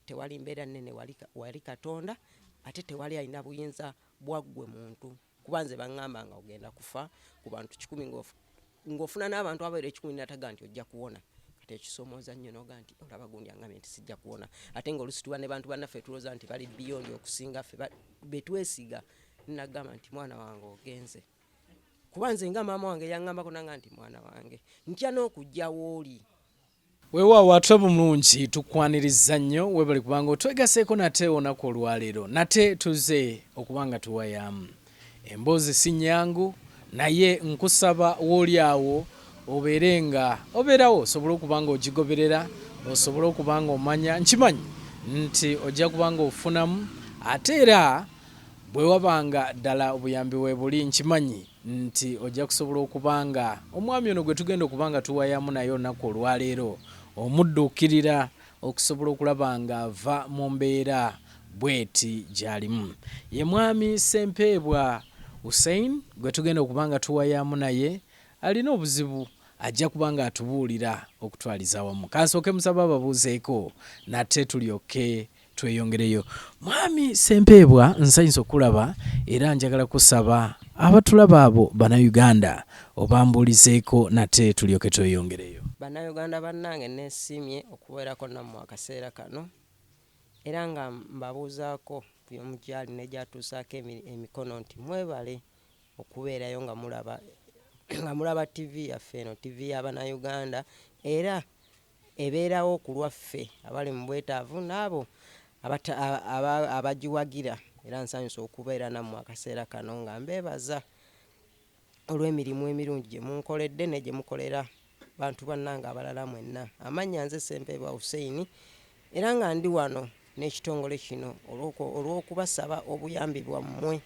tewali mbeera nnene wali Katonda ate tewali alina buyinza bwaggwe muntu kuba nze baŋŋamba nga ogenda kufa ku bantu 10 ng'ofuna n'abantu abaire 10 nataga nti ojja kuwona kati ekisomooza nnyo noga nti olaba gundi angambye nti sijja kuwona ate ng'olusitulwa ne bantu bannaffe tulowooza nti bali beyond okusinga ffe betwesiga nagamba nti mwana wange ogenze kuba nze nga maama wange yaŋŋambako nanga nti mwana wange ntya n'okujja w'oli. Weewaawo ate bulungi tukwaniriza nnyo webali kubanga otwegaseeko nate olunaku olwaleero nate tuze okubanga tuwayamu emboozi si nnyangu naye nkusaba w'oli awo obeere nga obeerawo osobole okubanga ogigoberera osobole okubanga omanya nkimanyi nti ojja kubanga ofunamu ate era bwe wabanga ddala obuyambi we buli nkimanyi nti ojja kusobola okubanga omwami ono gwe tugenda okubanga tuwayamu naye olunaku olwaleero omudduukirira okusobola okulaba nga ava mu mbeera bweti gy'alimu ye mwami Ssempebwa Hussine gwe tugenda okubanga tuwayamu naye alina obuzibu ajja kubanga atubuulira okutwaliza awamu kansooke musaba ababuuzeeko nate tulyoke tweyongereyo. Mwami Ssempebwa nsanyusa okulaba era njagala kusaba abatulaba abo Bannayuganda obambuulizeeko nate tulyoke tweyongereyo. Bannayuganda bannange neesimye okubeerako nammwe akaseera kano era nga mbabuuzaako by'omukyali ne gyatuusaako emikono nti mwebale okubeerayo nga mulaba TV yaffe eno TV y'Abannayuganda era ebeerawo ku lwaffe abali mu bwetaavu n'abo abagiwagira era nsanyusa okubeera nammwe akaseera kano nga mbeebaza olw'emirimu emirungi gye munkoledde ne gye mukolera bantu bannange abalala mwenna. Amannya nze Ssempebwa Hussine era nga ndi wano n'ekitongole kino olw'okubasaba obuyambi bwammwe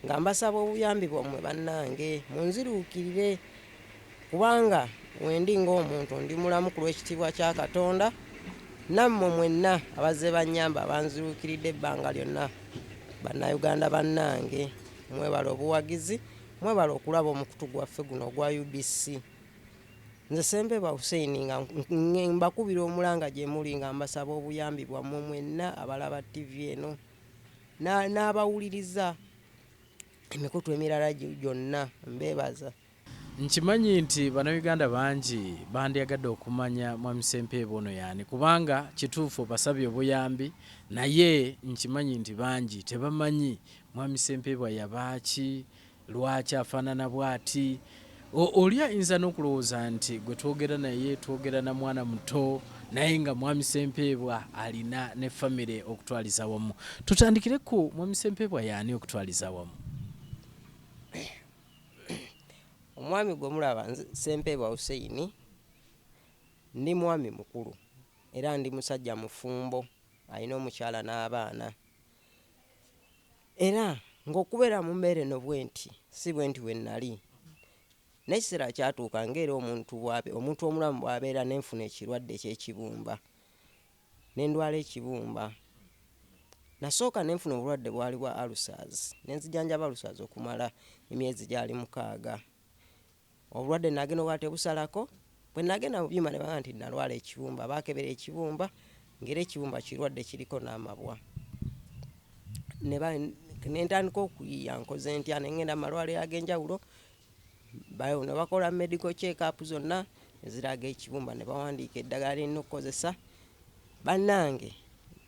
nga mbasaba obuyambi bwammwe bannange munziruukirire kubanga wendi ng'omuntu ndi mulamu ku lw'ekitiibwa kya Katonda nammwe mwenna abazze bannyamba banziruukiridde ebbanga lyonna Bannayuganda bannange mwebala obuwagizi mwebala okulaba omukutu gwaffe guno ogwa UBC. Nze Ssempebwa Hussine nga mbakubira omulanga gye muli nga mbasaba obuyambi bwammwe mwenna abalaba TV eno n'abawuliriza emikutu emirala gyonna mbeebaza. Nkimanyi nti Bannayuganda bangi bandyagadde okumanya mwami Ssempebwa ono yaani kubanga kituufu basabye obuyambi naye nkimanyi nti bangi tebamanyi mwami Ssempebwa yabaaki lwaki afaanana bw'ati. Oli ayinza n'okulowooza nti gwe twogera naye twogera na mwana muto naye nga mwami Ssempebwa alina ne famire okutwaliza wamu. Tutandikireko mwami Ssempebwa yaani okutwaliza wamu. Omwami gwe mulaba Ssempebwa Hussine ndi mwami mukulu era ndi musajja mufumbo alina omukyala n'abaana era ng'okubeera mu mbeera eno bwenti si bwenti we nnali n'ekiseera kyatuuka ng'era omuntu omulamu bw'abeera n'enfuna ekirwadde eky'ekibumba n'endwala ekibumba nasooka n'enfuna obulwadde bwali bwa ulcers n'enzijanjaba ulcers okumala emyezi gyali 6 obulwadde nagenda obwate busalako bwe nagenda mu byuma ne baga nti nalwala ekibumba baakebera ekibumba ng'era ekibumba kirwadde kiriko n'amabwa nentandika okuyiya nkoze ntya ne ngenda mu malwaliro ag'enjawulo ne bakola medical check-up zonna eziraga ekibumba ne bawandiika eddagala lirina okukozesa bannange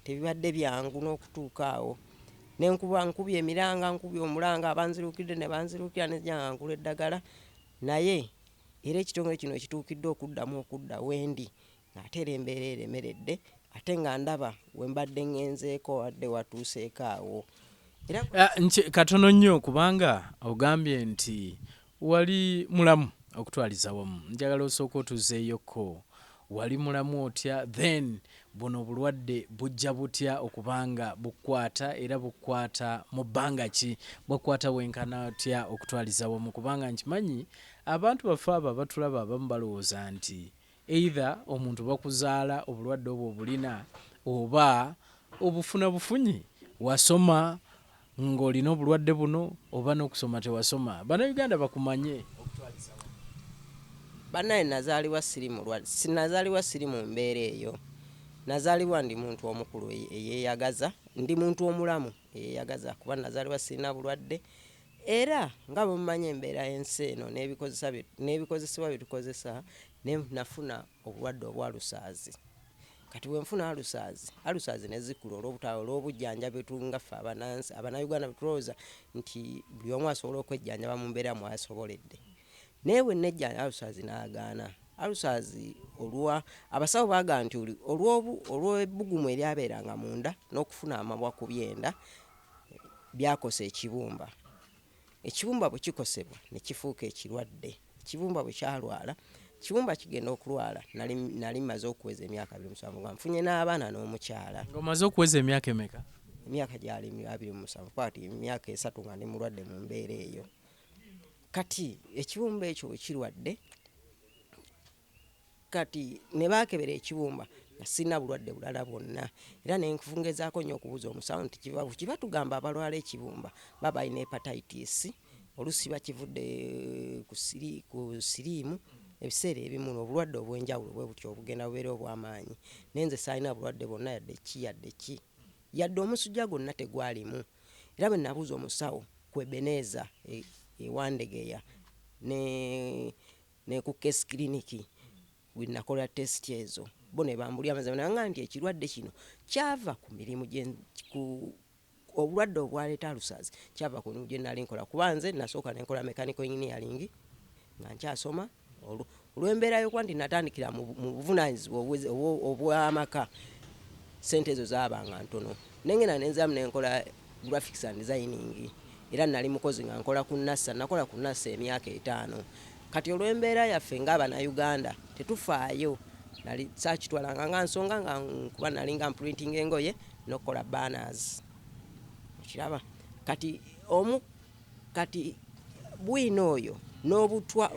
tebibadde byangu n'okutuuka awo nkubye emiranga nkubye omulanga abanziruukidde ne banziruukira nejjanga nkula eddagala naye era ekitongole kino ekituukidde okuddamu okudda wendi ng'ate era embeera eremeredde ate nga ndaba we mbadde ngenzeeko wadde watuuseeko awo. Katono nnyo kubanga ogambye nti wali mulamu okutwaliza wamu. Njagala osooka otuzeeyoko wali mulamu otya then buno obulwadde bujja butya okubanga bukwata era bukwata mu bbanga ki bukwata wenkana otya okutwaliza wamu kubanga nkimanyi abantu baffe abo batulaba abamu balowooza nti either omuntu bakuzaala obulwadde obwo obulina oba obufuna bufunyi wasoma ng'olina obulwadde buno oba n'okusoma tewasoma. Bannayuganda bakumanye okutwaliza bannaye nazaalibwa siri mulwadde sinazaalibwa siri mu mbeera eyo nazaalibwa ndi muntu omukulu eyeeyagaza, ndi muntu omulamu eyeeyagaza kuba nazaalibwa sirina bulwadde. Era nga bwe mumanyi embeera y'ensi eno n'ebikozesebwa bye tukozesa, nafuna obulwadde obwa lusaazi. Kati bwe nfuna alusaazi ne zikula olw'obujjanjabi tungaffe Abannayuganda betulowooza nti buli omu asobola okwejjanjaba mu mbeera mwasoboledde. Naye bwe nejjanja alusaazi n'agaana. Alusaazi abasawo baagaa nti olw'ebbugumu eryabeeranga munda n'okufuna amabwa ku byenda byakosa ekibumba. Ekibumba bwe kikosebwa ne kifuuka ekirwadde. Ekibumba bwe kyalwala, ekibumba kigenda okulwala, nali maze okuweza emyaka 27 nga nfunye n'abaana n'omukyala. Ng'omaze okuweza emyaka emeka? Emyaka gyali 27, kwati emyaka 3 nga ndi mulwadde mu mbeera eyo. Kati ekibumba ekyo bwe kirwadde, kati ne baakebera ekibumba nga sirina bulwadde bulala bwonna. Era ne nfungezaako nnyo okubuuza omusawo nti kiba tugamba abalwala ekibumba baba balina hepatitis, oluusi bakivudde ku siriimu. Ebiseera ebimu obulwadde obw'enjawulo bwe butyo obugenda bubeera obw'amaanyi. Nenze saalina bulwadde bwonna yadde ki yadde omusujja gwonna tegwalimu. Era bwe nabuuza omusawo ku Ebeneeza ewandegeya ne ku Case Clinic bwe nakola test ezo, bo ne bambulya amazima nanga nti ekirwadde kino kyava ku mirimu obulwadde obwaleeta alusaazi kyava ku mirimu gye nali nkola. Kuba nze nasooka ne nkola mechanical engineering nga nkyasoma. Olw'embeera y'okuba nti natandikira mu buvunaanyizibwa obw'amaka, sente ezo zaabanga ntono. Nengenda nenzaamu ne nkola graphics and designing. Era nali mukozi nga nkola ku NASA, nakola ku NASA emyaka 5. Kati olw'embeera yaffe ng'Abannayuganda tetufaayo, nali saakitwalanga nga nsonga nga kuba nali nga mprinting engoye n'okukola banners. Kiraba kati bwino oyo n'obutwa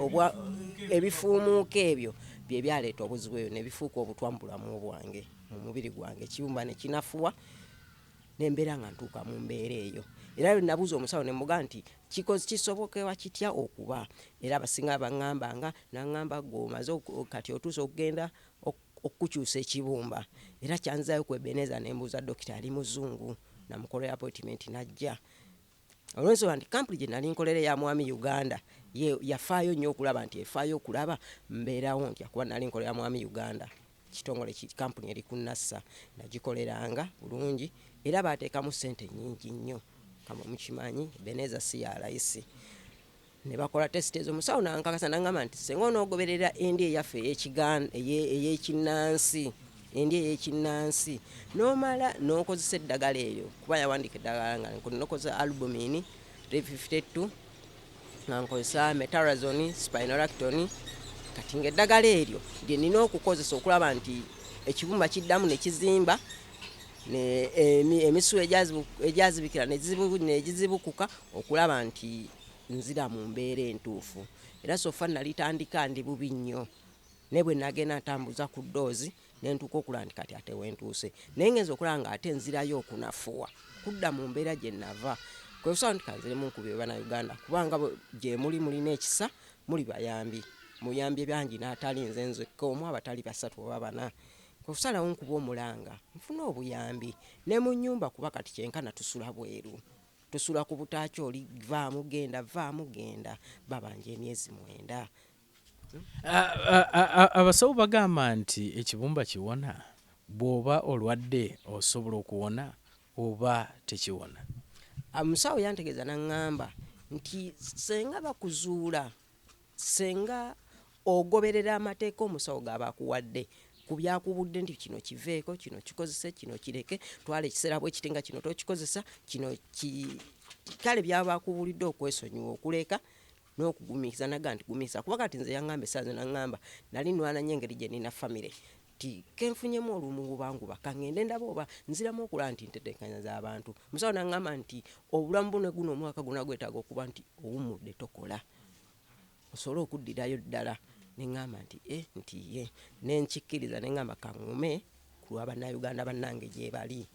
ebifuumuuka ebyo bye byaleeta obuzibu eyo ne bifuuka obutwa mu bulamu bwange, mu mubiri gwange. Ekibumba ne kinafuwa n'embeera nga ntuuka mu mbeera eyo. Era nabuuza omusawo ne mugamba nti kisobokewa kitya okuba. Era abasinga baŋŋambanga n'aŋŋamba g'omaze kati otuuse okugenda okukyusa ekibumba. Era kyanzaayo ku Ebeneeza ne mbuuza dokita ali muzungu, namukolera appointment n'ajja. Olw'ensonga nti kampuni gye nali nkolera ya mwami Uganda yafaayo nnyo okulaba nti efaayo okulaba mbeerawo ntya, kuba nali nkolera mwami Uganda kitongole kampuni eri ku NASA, nagikoleranga bulungi era baateekamu ssente nnyingi nnyo. Kama mukimanyi Ebeneeza si ya layisi. Ne bakola test ezo, musawo nankakasa n'aŋŋamba nti senga onoogoberera endi eyaffe ey'ekinnansi, n'omala n'okozesa eddagala eryo, kuba yawandiika eddagala nga nokozesa albumin 352, nga nkozesa metarazone, spironolactone. Kati ng'eddagala eryo lye nina okukozesa okulaba nti ekibumba kiddamu ne kizimba, emisu egyazibikira negizibukuka, okulaba nti nzira mu mbeera entuufu. Era sofa nalitandika ndi bubi nnyo, ne bwe nagenda ntambuza ku ddoozi ne ntuuka okulaba nti kati ate wentuuse. Naye ngenza okulaba nga ate nzirayo okunafuwa, kudda mu mbeera gye nava. Kwe kusaba nti kanziremu nkubye Bannayuganda, kubanga gye mulina ekisa, muli bayambi. Muyambye bangi n'atali nze nzekka omu, abatali 3 oba 4. Kusalawo nkuba omulanga nfuna obuyambi ne mu nnyumba, kuba kati kyenkana tusula bweru, tusula ku butaaki oli vaamu genda babanja emyezi 9. Abasawo bagamba nti ekibumba kiwona, bw'oba olwadde osobola okuwona oba tekiwona. Omusawo yantegeeza n'aŋŋamba nti senga bakuzuula, senga ogoberera amateeka omusawo gaba akuwadde, ku byakubudde nti kino kiveeko, kino kikozese, kino kireke, twala ekiseera bwe kiti nga kino tokikozesa, kino kale byaba bakubulidde okwesonyiwa okuleka n'okugumiikiriza. Naga nti gumiikiriza, kuba kati nze yaŋŋamba essaazi n'aŋŋamba nali nwana nnyo engeri gye nina famire, ti kenfunyemu olumububanguba kangende ndaba oba nziramu okulaba nti nteteekanya z'abantu. Musawo n'aŋŋamba nti obulamu buno guno omwaka guna gwetaaga okuba nti owummudde tokola, osobole okuddirayo ddala. Neŋŋamba nti nti ye nenkikkiriza, neŋŋamba kaŋŋume ku lw'Abannayuganda bannange gye bali.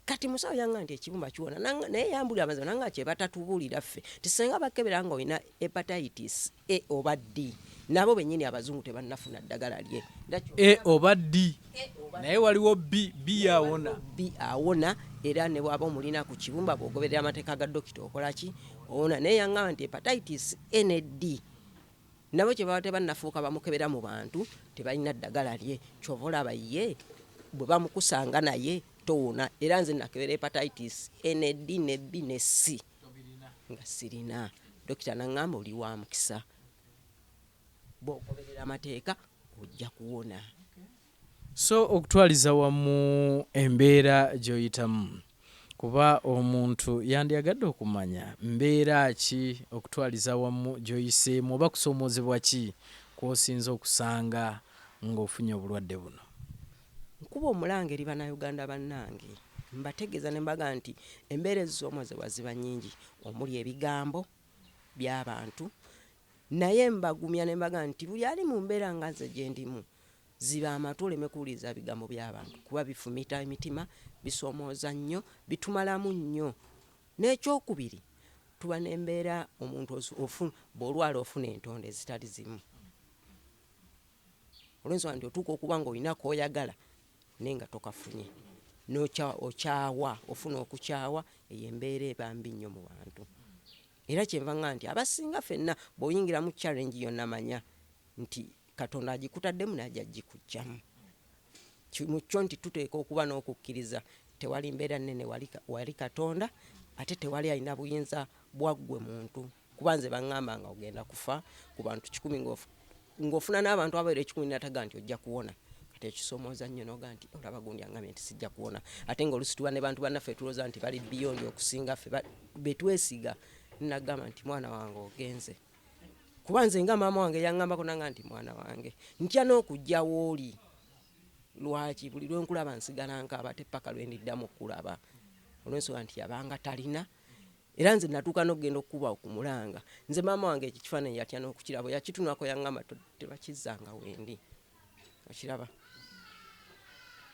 Kati musawo yaŋŋamba nti ekibumba kiwona, naye yambulira amazima nanga kye batatubuulira ffe, tisenga bakebera nga olina hepatitis A oba D, nabo bennyini abazungu tebannafuna ddagala lye oba ddi naye waliwo bi awona era ne bwaba omulina ku kibumba bw'ogoberera amateeka ga dokita okola ki owona naye yaŋŋamba nti hepatitis ND nabo kye baba tebannafuuka bamukebera mu bantu tebalina ddagala lye kyova olaba ye bwe bamukusanga naye towona era nze nakebera hepatitis ND ne B ne C nga sirina dokita naŋŋamba oli wa mukisa bw'ogoberera amateeka ojja kuwona. So okutwaliza wamu embeera gy'oyitamu kuba omuntu yandiyagadde okumanya mbeera ki okutwaliza wamu gy'oyiseemu oba kusoomozebwa ki kw'osinza okusanga ng'ofunye obulwadde buno? Nkuba omulanga eri bannayuganda bannange mbategeeza ne mbaga nti embeera ezisoomozebwa ziba nnyingi omuli ebigambo by'abantu naye mbagumya ne mbaga nti buli ali mu mbeera nga nze gye ndimu ziba amatu oleme kuwuliriza bigambo by'abantu kuba bifumita emitima bisoomooza nnyo bitumalamu nnyo. N'ekyokubiri tuba n'embeera omuntu bw'olwala ofuna entonde ezitali zimu olw'ensonga nti otuuka okuba ng'olina k'oyagala naye nga tokafunye okyawa ofuna okukyawa eyo embeera eba mbi nnyo mu bantu era kyenva nga nti abasinga ffenna bw'oyingira mu challenge yonna manya nti Katonda agikutaddemu n'ajja gikujjamu mu kyo nti tuteeka okuba n'okukkiriza tewali mbeera nnene wali Katonda ate tewali alina buyinza bwaggwe muntu kuba nze baŋŋamba nga ogenda kufa ku bantu 100 ng'ofuna n'abantu abaira 100 nataga nti ojja kuwona kati ekisoomooza nnyo noga nti olaba gundi angambye nti sijja kuwona ate ng'oluusi tuba ne bantu bannaffe tulowooza nti bali biyondi okusinga ffe betwesiga nagamba nti mwana wange ogenze kuba nze nga maama wange yaŋŋambako nanga nti mwana wange ntya n'okujja w'oli lwaki buli lwenkulaba nsigala nkaaba ate paka lwendiddamu okulaba olw'ensonga nti yabanga talina era nze natuuka n'okugenda okukuba okumulanga nze maama wange ekyo kifaananyi yatya n'okukiraba yakitunako yaŋŋamba tebakizzanga wendi okiraba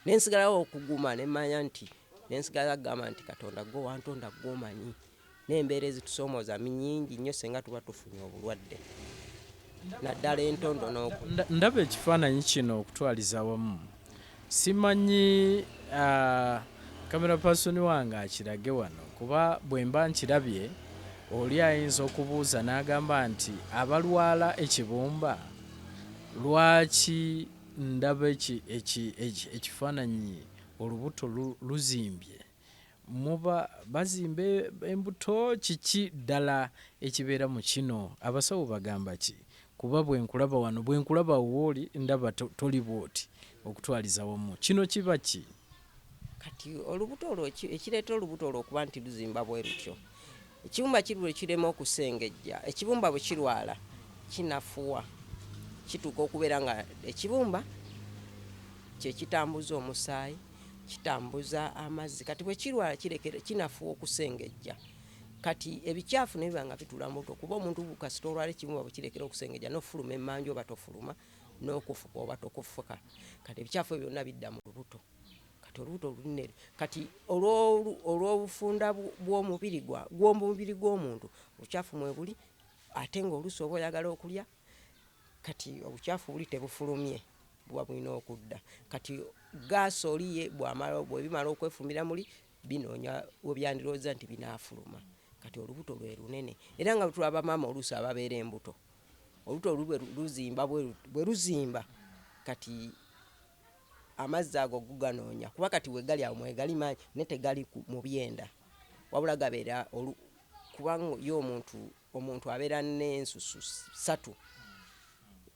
nensigalawo okuguma nemmanya nti nensigala kugamba nti Katonda gwe wantonda gw'omanyi n'embeera ezitusoomooza nnyingi nnyo senga tuba tufunye obulwadde naddala entondo ndaba ekifaananyi kino okutwaliza wamu simanyi kamera pasoni wange akirage wano kuba bwe mba nkirabye oli ayinza okubuuza n'agamba nti abalwala ekibumba lwaki ndaba ekifaananyi olubuto luzimbye muba bazimba embuto kiki ddala ekibeera mu kino abasawo bagamba ki kuba bwenkulaba wano bwenkulaba wooli ndaba toli bwoti okutwaliza wamu kino kiba ki kati olubuto olwo ekireeta olubuto olwo okuba nti luzimba bwe lutyo ekibumba kirwe kirema okusengejja ekibumba bwe kirwala kinafuwa kituuka okubeera nga ekibumba kye kitambuza omusaayi kitambuza amazzi kati bwe kirwala kirekera kinafuwa okusengejja kati ebikyafu nebiba nga bitula mu lubuto kuba omuntu kasita olwala ekibumba bwe kirekera okusengejja n'ofuluma emmanju oba tofuluma n'okufuka oba tokufuka kati ebikyafu ebyo byonna bidda mu lubuto kati olubuto lunene kati olw'obufunda bw'omubiri gw'omuntu obukyafu mwe buli ate ng'oluusi oba oyagala okulya kati obukyafu buli tebufulumye buba bulina okudda kati gaasi oliye bwebimala okwefumira muli binoonya webyandirowooza nti binaafuluma kati olubuto lwe lunene era nga tulaba maama oluusi ababeera embuto olubuto luzimba bwe luzimba kati amazzi ago guganoonya kuba kati wegali awo mwegali manyi ne tegali mu byenda wabula gabeera kubanga yo omuntu abeera n'ensusu 3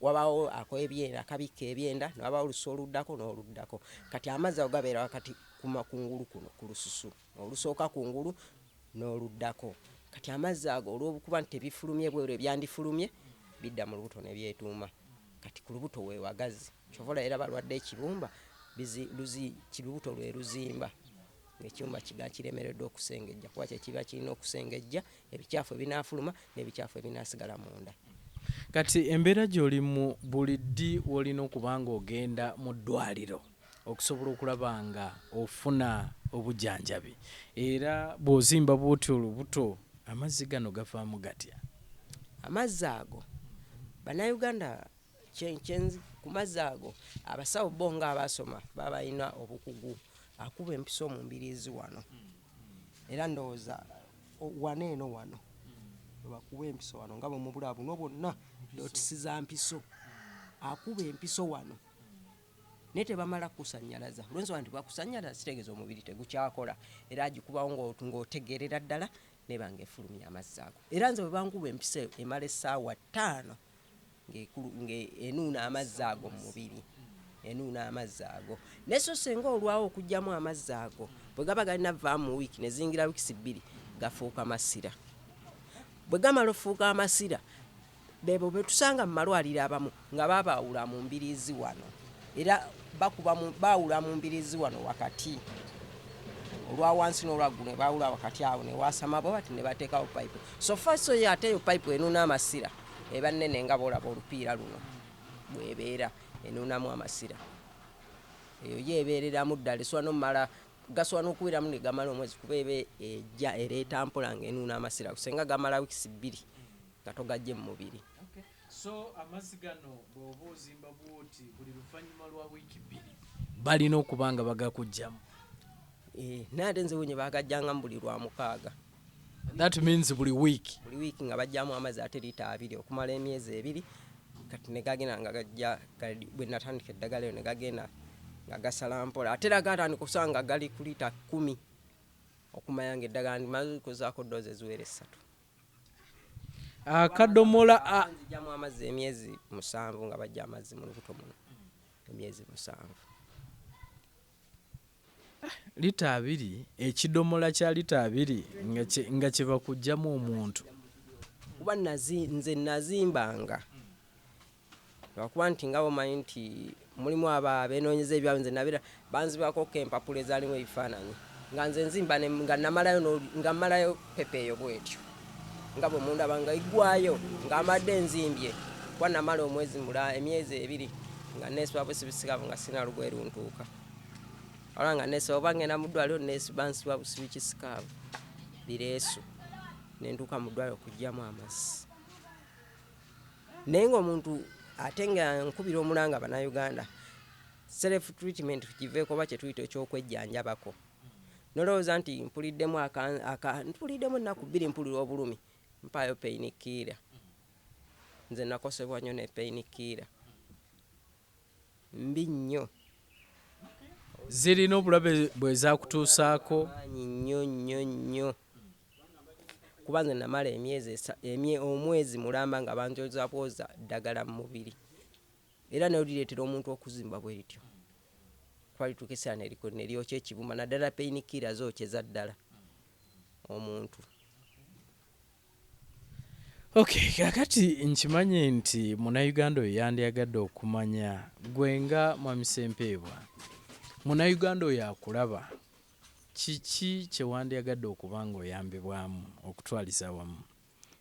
wabawo akoebyenda akabika ebyenda nabawo olusu oluddako n'oluddako kati amazzi ago gabeera wakati kungulu kuno ku lususu olusooka kungulu n'oluddako kati amazzi ago olw'okuba nti tebifulumye bwero ebyandifulumye bidda mu lubuto ne byetuuma kati ku lubuto weewagazi kyovola era balwadde ekibumba kilubuto lwe luzimba ng'ekibumba kiga kiremereddwa okusengejja kuba kyekiba kirina okusengejja ebikyafu ebinaafuluma n'ebikyafu ebinaasigala munda. Kati embeera gy'olimu buli ddi wolina okuba ng'ogenda mu ddwaliro okusobola okulaba nga ofuna obujjanjabi era bw'ozimba bw'otyo olubuto amazzi gano gavaamu gatya? Amazzi ago Bannayuganda kyenzi ku mazzi ago abasawo bo nga abasoma baba balina obukugu akuba empiso mu mbiriizi wano era ndowooza wano eno wano bakuba empiso wano nga bwe mubula buno bwonna dotisiza mpiso akuba empiso wano naye tebamala kusannyalaza olwensonga nti bakusannyalaza kitegeeza omubiri tegukyakola era agikubawo ng'otegeerera ddala nebanga efulumya amazzi ago era nze bwe bankuba empiso emala essaawa 5 ng'enuuna amazzi ago mu mubiri enuuna amazzi ago naye so senga olwawo okugyamu amazzi ago bwe gaba galina vaamu mu wiiki ne zingira wiikisi 2 gafuuka masira bwe gamala ofuuka amasira bebo betusanga mu malwaliro abamu nga babaawula mu mbiriizi wano era baawula mu mbiriizi wano wakati olwa wansi n'olwaggulu ne baawula wakati awo ne wasama bo bati ne bateekawo payipu so faso yo ate eyo payipu enuuna amasira eba nnene nga boolaba olupiira luno bwebeera enuunamu amasira eyo yeebeereramu ddala esobola n'omumala gasobola n'okubeeramu ne gamala omwezi kuba eba ejja ereeta mpola ng'enuuna amasira kusenga gamala wiikisi 2 nga togajje mu mubiri. So amazzi gano bw'oba ozimba bw'oti buli luvannyuma lwa wiiki 2 balina okuba nga bagakugjamu. Naye ate nze wenye bagajjangamu buli lwa 6. That means buli wiiki nga bajjamu amazzi ate liita 2 okumala emyezi 2 kati ne gagenda nga gajja bwe natandika eddagala eyo ne gagenda nga gasala mpola ate era gatandika okusanga gali ku liita 10 okumanya nga eddagala ndimaze kuzaako doozi eziwera 3. Akadomola nzijjamu amazzi emyezi 7 nga bajja amazzi mu lubuto muno emyezi 7. Lita 2 ekidomola kya lita 2 nga kye bakugjamu omuntu kuba nze nazimbanga lwakuba nti nga bomanyi nti mulimu abenoonyeza ebyabwe nze nabira banzibako empapula ezaalimu ebifaananyi nga nze nzimba nga mmalayo pepe eyo bwetyo nga bwe mundaba nga igwayo nga amadde enzimbye kuba namala emyezi 2 nga neesiba busibisikavu nga sina lugoye luntuuka wala nga neesiba oba ngenda mu ddwaliro bansiba busibi kisikaavu bireesu nentuuka mu ddwaliro okugjamu amazzi naye ng'omuntu ate nga nkubira omulanga bannayuganda self treatment tukiveeko oba kyetuyita ekyokwejjanjabako nolowooza nti mpuliddemu ennaku 2 mpulira obulumi mpaayo painkiller nze nakosebwa nnyo ne painkiller mbi nnyo zirina obulabe bwe zakutuusaako nnyo kuba nze namala omwezi mulamba nga banjozapwoza ddagala mu mubiri era nayo lireetera omuntu okuzimba bwe lityo kuba lituukisa neryokya ekibumba naddala painkiller zookyeza ddala omuntu. Okay, kakati nkimanye nti munnayuganda oyo yandiyagadde okumanya gwe nga mwami Ssempebwa munnayuganda oyo akulaba kiki kye wandiyagadde okuba nga oyambibwamu okutwaliza wamu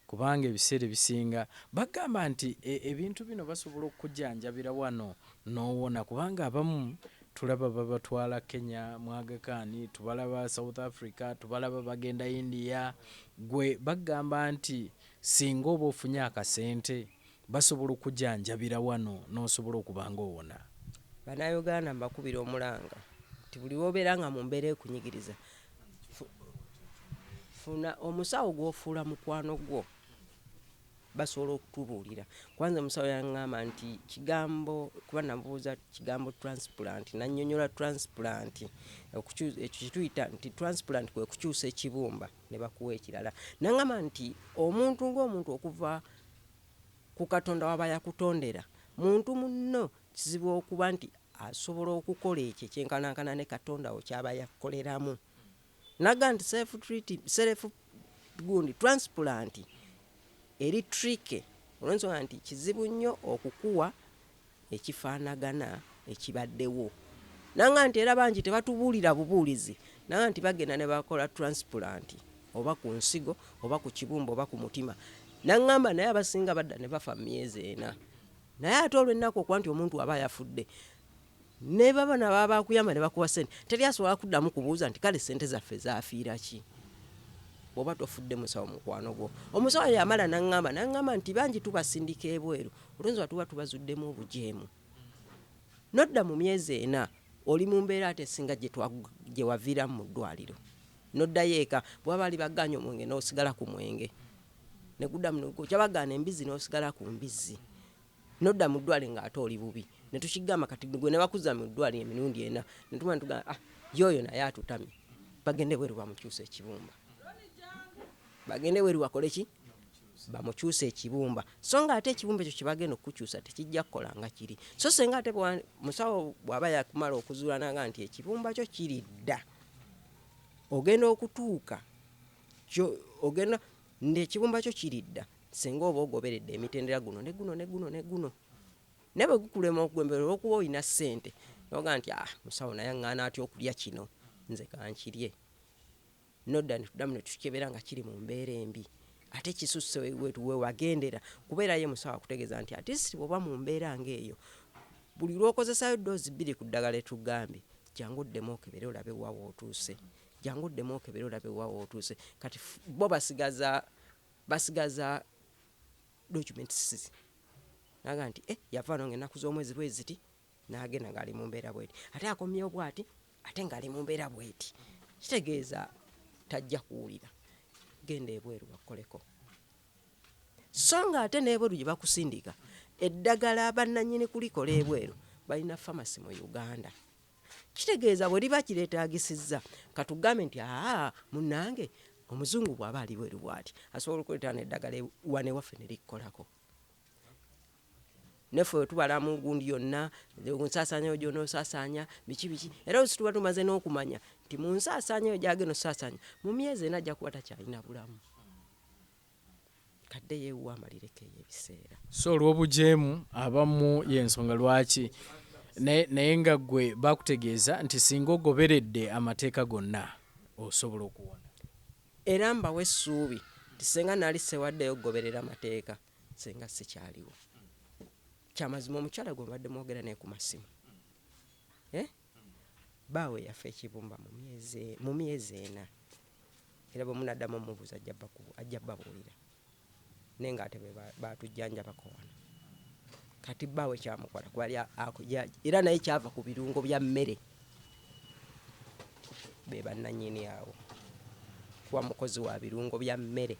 kubanga ebiseera ebisinga bagamba nti ebintu bino basobola okukujjanjabira wano n'owona kubanga abamu tulaba babatwala Kenya mu AGATALIIKONFUUFU tubalaba South Africa tubalaba bagenda India gwe bagamba nti singa oba ofunye akasente basobola okujjanjabira wano n'osobola okuba nga owona. Bannayuganda mbakubira omulanga nti buli wobeera nga mu mbeera ekunyigiriza funa omusawo gw'ofuula mukwano gwo basobola okutubuulira kwanza omusawo yaŋŋamba nti kigambo kuba nabuuza kigambo transplant nannyonnyola transplant ekyo kituyita nti transplant kwe kukyusa ekibumba ne bakuwa ekirala naŋŋamba nti omuntu ng'omuntu okuva ku Katonda waba yakutondera muntu munno kizibu okuba nti asobola okukola ekyo ekyenkanankana ne Katonda wo kyaba yakukoleramu naga nti self transplant eri tricky olw'ensonga nti kizibu nnyo okukuwa ekifaanagana ekibaddewo nanga nti era bangi tebatubuulira bubuulizi nanga nti bagenda ne bakola transplant oba ku nsigo oba ku kibumba oba ku mutima naŋŋamba naye abasinga badda ne bafa myezi 4 naye ate olw'ennaku okuba nti omuntu aba yafudde ne baba nababa bakuyamba ne bakuwa ssente teri asobola kuddamu kubuuza nti kale ssente zaffe zaafiira ki bw'oba tofudde musawo mukwano gwo. Omusawo yamala n'aŋŋamba nti bangi tubasindika ebweru olwensonga tuba tubazuddemu obujeemu. Nodda mu myezi ena oli mu mbeera ate singa gye waviiramu mu ddwaliro. Noddayo eka bw'aba bali bagganye omwenge n'osigala ku mwenge. Ne guddamu kyabagaana embizzi n'osigala ku mbizzi. Nodda mu ddwaliro ng'ate oli bubi. Ne tukigamba kati gwe ne bakuzza mu ddwaliro emirundi ena ne tugamba y'oyo naye atutamye. Bagende bweru bamukyusa ekibumba. Bagende bweru bakole ki? Bamukyusa ekibumba. So nga ate ekibumba ekyo kibagenda okukyusa tekijja kukola nga kiri. So senga ate musawo bw'aba yakumala okuzuula nanga nti ekibumba kyo kiridda. Ogenda okutuuka ogenda ekibumba kyo kiridda senga oba ogoberedde emitendera guno ne guno ne guno ne guno. Ne bwe gukulema okugwembera olw'okuba olina ssente noga nti musawo naye aŋŋaana atya okulya kino nze kankirye. Nodda ne tuddamu ne tukikebera nga kiri mu mbeera embi. Ate kisusse we wagendera kubeera ye musawo akutegeeza nti ate si bw'oba mu mbeera ng'eyo buli lw'okozesayo ddoozi 2 ku ddagala etugambye jangu oddemu okebere olabe wa wootuuse. Jangu oddemu okebere olabe wa wootuuse. Kati bo basigaza documents. Naga nti yava nonge ennaku z'omwezi bwe ziti n'agenda ng'ali mu mbeera bweti. Ate akomyewo bw'ati ate ng'ali mu mbeera bweti. Kitegeeza tajja kuwulira. Genda ebweru bakoleko. So nga ate n'ebweru gye bakusindika eddagala abannannyini kulikola ebweru balina famasi mu Uganda. Kitegeeza bwe liba kireetaagisizza katugambe nti munnange omuzungu bw'aba ali bweru bw'ati asobola okuleeta n'eddagala wane waffe ne likkolako. Neffe tubala mu gundi yonna nsaasaanya gyo n'osaasaanya biki era olusi tuba tumaze n'okumanya nti mu nsaasaanya eyo gy'agenda osaasaanya mu myezi ena ajja kuba takyalina bulamu. Kadde yeewuwa amalireko ebiseera. So olw'obujeemu abamu y'ensonga lwaki naye nga ggwe bakutegeeza nti singa ogoberedde amateeka gonna osobola okuwona. Era mbawe essuubi nti senga naali sewaddeyo okugoberera amateeka senga sikyaliwo. Kyamazima omukyala gwe mbadde mwogera naye ku masimu. Baawe yafa ekibumba mu myezi ena. Era bwe munaddamu omubuuza ajja babuulira. Naye ng'ate baatujjanjabako wano. Kati baawe kyamukola era naye kyava ku birungo bya mmere. Be bannannyini awo. Kuba mukozi wa birungo bya mmere.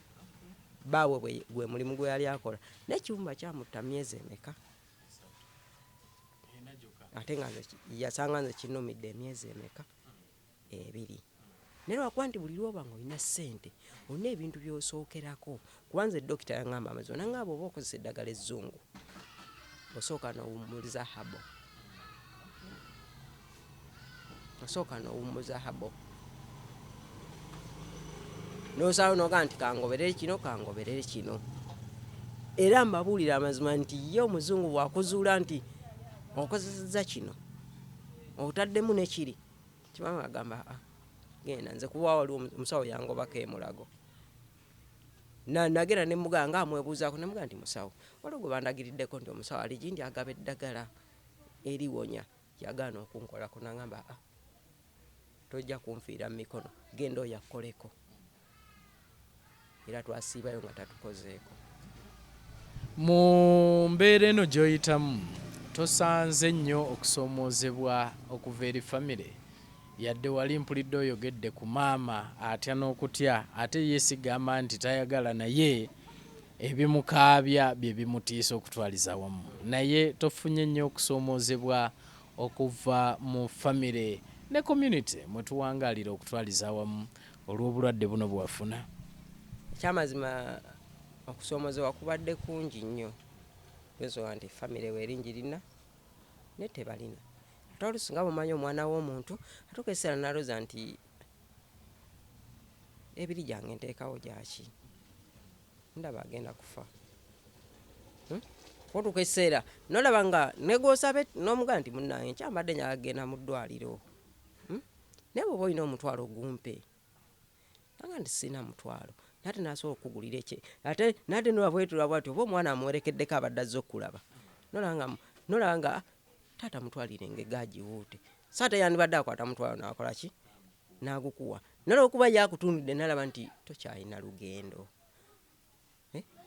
Baawe gwe mulimu gwe yali akola. N'ekibumba kyamutta myezi emeka. Ate nga yasanga nze kinumidde emyezi emeka 2. Naye lwakuba nti buli lwoba ng'olina ssente olina ebintu by'osookerako. Kubanza eddokita yaŋŋamba amazima naŋŋamba oba okozesa eddagala ezzungu osooka n'owummuliza habo. N'osalawo n'ogaa nti kangoberere kino. Era mbabuulira amazima nti ye omuzungu bw'akuzuula nti okozesezza kino otaddemu nekiri kibanga agamba genda nze kuba wali omusawo yangobako emulago. Nagera ne muganga amwebuuzaako ne mugaa nti musawo waliwo gwe bandagiriddeko nti omusawo ali gindi agaba eddagala eriwonya yagaana okunkolako. Nagamba tojja kunfiira mu mikono genda oyakkoleko. Era twasiibayo nga tatukozeeko. Mu mbeera eno gy'oyitamu tosanze nnyo okusoomoozebwa okuva eri famire yadde wali mpulidde oyogedde ku maama atya n'okutya ate yeesigamba nti tayagala naye ebimukaabya bye bimutiisa okutwaliza wamu naye tofunye nnyo okusoomoozebwa okuva mu famire ne community mwe tuwangaalira okutwaliza wamu olw'obulwadde buno bwafuna. Ekyamazima okusoomoozebwa kubadde kungi nnyo. Ensonga nti famire weeringirina ne tebalina. Ate oluusi nga bw'omanyi omwana w'omuntu atuuka ekiseera n'alooza nti ebiri gyange nteekawo gyaki ndaba agenda kufa. Otuuka ekiseera n'olaba nga negoosabe n'omugaa nti munnange nkyambadde nyaga kugenda mu ddwaliro. Naye bw'oba olina omutwalo gumpe nanga nti sirina mutwalo nate nasobola okugulira ate nate nolabwetula bwati oba omwana amuwerekeddeko abadde azze okulaba nolanga taata mutwalire engega agiwuute. So ate yandibadde akwata mutwalo n'akola ki? n'agukuwa naye okuba yakutundidde nalaba nti tokyalina lugendo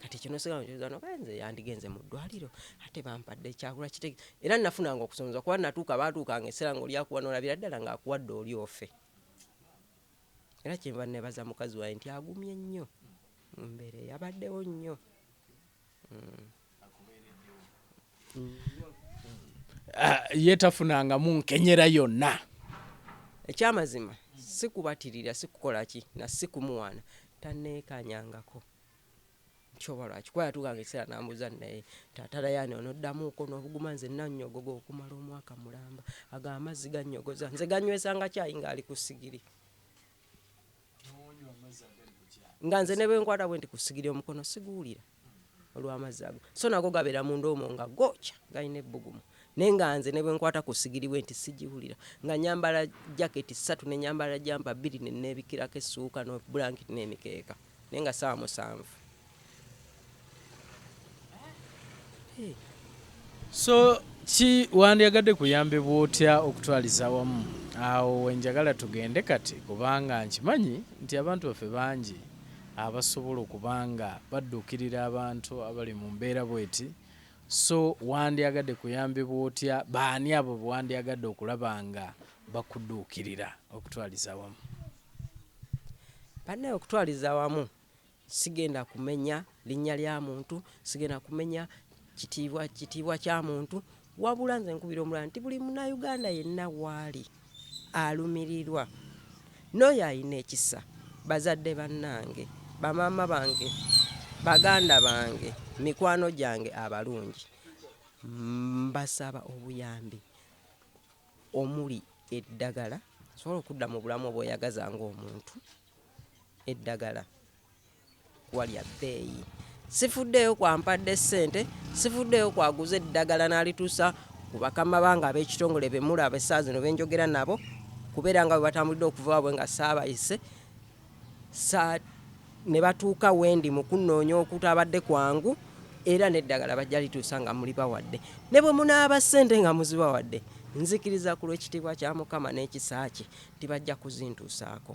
kati kino sigano benze yandigenze mu ddwaliro ate bampadde ekyagula kitege era nafunanga okusonza kuba natuuka baatuukanga essera ng'olyakuwa n'olabira ddala ng'akuwadde oli ofe era kyenva nebaza mukazi waye nti agumye nnyo mu mbeera eyabaddewo nnyo yetafunangamu nkenyera yonna ekyamazima sikubatirira sikukola ki na sikumuwaana tanneekanyangako kyoba lwaki kuba yatuukanga ekiseera n'ambuuza naye taata Dayane onoddamuuko n'obuguma nze nannyogoga okumala omwaka mulamba aga amazzi gannyogoza nze ganywesanga cyayi ng'ali ku sigiri nga nze ne bwe nkwata bwe nti ku sigiri omukono siguwulira olw'amazzi ago so nago gabeera munda omwo nga gokya galina ebbugumu naye nga nze ne bwe nkwata ku sigiri bwe nti sigiwulira nga nyambala jaketi 3 ne nyambala jampa 2 ne neebikirako essuuka n'obulankiti n'emikeeka naye nga saawa 7 so ki wandyagadde kuyambibwa otya okutwaliza awamu awo wenjagala tugende kati kubanga nkimanyi nti abantu baffe bangi abasobola okubanga badduukirira abantu abali mu mbeera bweti so wandyagadde kuyambibwa otya baani abo wandyagadde okulaba nga bakudduukirira okutwaliza awamu bannaye okutwaliza awamu sigenda kumenya linnya lya muntu sigenda kumenya kitiibwa kya muntu wabula nze nkubira omulala nti buli munnayuganda yenna waali alumirirwa n'oyo alina ekisa bazadde bannange bamaama bange baganda bange mikwano gyange abalungi mbasaba obuyambi omuli eddagala sobola okudda mu bulamu obweyagaza ng'omuntu eddagala walya bbeeyi sifuddeeyo kwampadde ssente sifuddeeyo kwaguza eddagala n'alituusa ku bakama bange ab'ekitongole be mulaba essaawa zino benjogera nabo kubeera nga bwe batambulidde okuva wabwe nga saabayise ne batuuka wendi mu kunnoonya okutabadde kwangu era n'eddagala bajja lituusa nga muli bawadde ne bwe munaaba ssente nga muzibawadde nzikiriza ku lw'ekitiibwa kya Mukama n'ekisa kye tibajja kuzintuusaako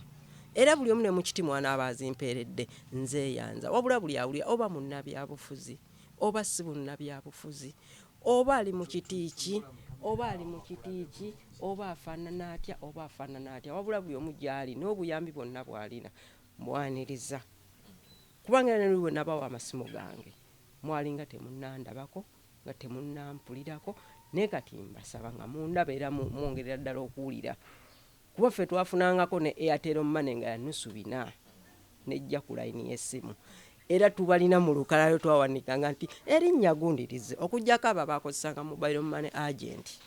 era buli omu ne mu kiti mwanaaba azimpeeredde nzeeyanza wabula buli awulira oba munnabyabufuzi oba si munnabyabufuzi oba ali mu kitiiki oba ali mu kitiiki oba afaanana atya oba afaanana atya wabula buli omu gy'ali n'obuyambi bwonna bw'alina mwaniriza kubanga ne lwe nabawa amasimu gange mwali nga temunnandabako nga temunnampulirako naye kati mbasaba nga mundaba era mwongerera ddala okuwulira kuba ffe twafunangako ne Airtel Money nga ya nusu 4 nejja ku layini y'essimu era tubalina mu lukalala twawanikanga nti erinnya gundirize okujjako abo bakozesanga mobile money agent